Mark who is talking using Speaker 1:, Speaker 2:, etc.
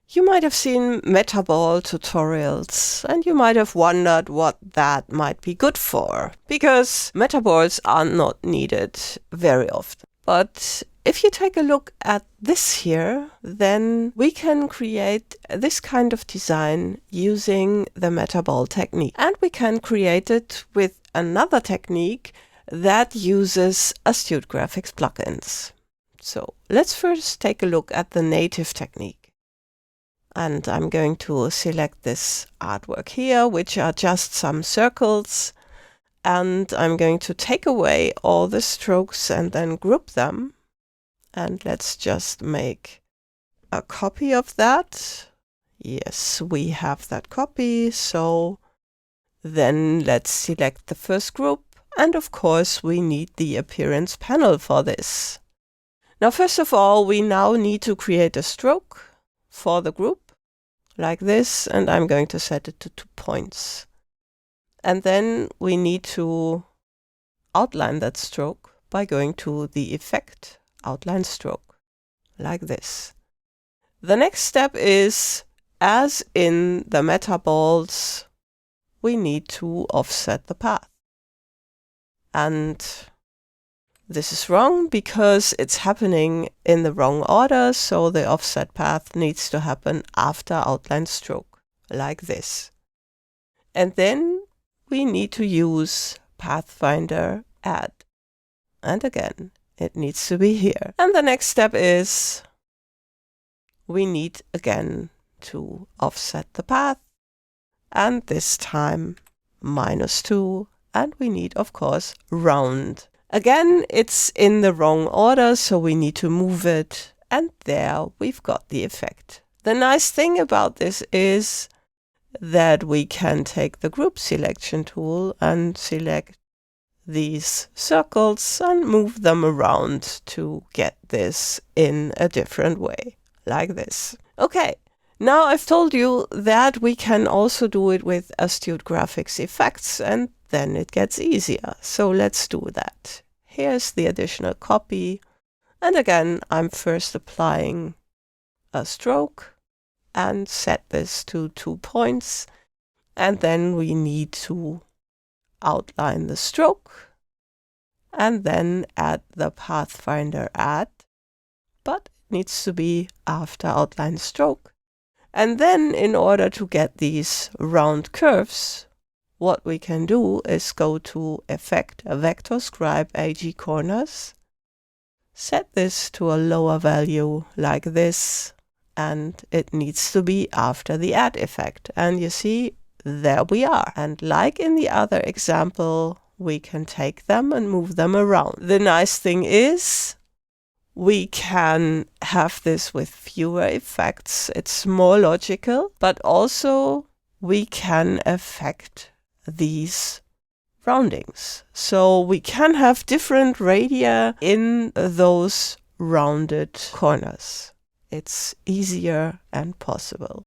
Speaker 1: You might have seen Metaball tutorials and you might have wondered what that might be good for, because metaballs are not needed very often. But if you take a look at this here, then we can create this kind of design using the Metaball technique. And we can create it with another technique that uses Astute Graphics plugins. So let's first take a look at the native technique. And I'm going to select this artwork here, which are just some circles. And I'm going to take away all the strokes and then group them. And let's just make a copy of that. Yes, we have that copy. So then let's select the first group. And of course, we need the appearance panel for this. Now, first of all, we now need to create a stroke for the group, like this, and I'm going to set it to 2 points. And then we need to outline that stroke by going to the Effect, Outline Stroke, like this. The next step is, as in the metaballs, we need to offset the path. And this is wrong because it's happening in the wrong order, so the offset path needs to happen after outline stroke, like this. And then we need to use Pathfinder Add. And again, it needs to be here. And the next step is we need again to offset the path, and this time -2, and we need, of course, round. Again, it's in the wrong order, so we need to move it, and there we've got the effect. The nice thing about this is that we can take the group selection tool and select these circles and move them around to get this in a different way, like this. Okay, now I've told you that we can also do it with Astute Graphics effects, and then it gets easier. So let's do that. Here's the additional copy. And again, I'm first applying a stroke and set this to 2 points. And then we need to outline the stroke and then add the Pathfinder Add, but it needs to be after outline stroke. And then in order to get these round curves, what we can do is go to Effect, Vector Scribe AG Corners, set this to a lower value like this, and it needs to be after the add effect. And you see, there we are. And like in the other example, we can take them and move them around. The nice thing is, we can have this with fewer effects. It's more logical, but also we can affect these roundings. So we can have different radii in those rounded corners. It's easier and possible.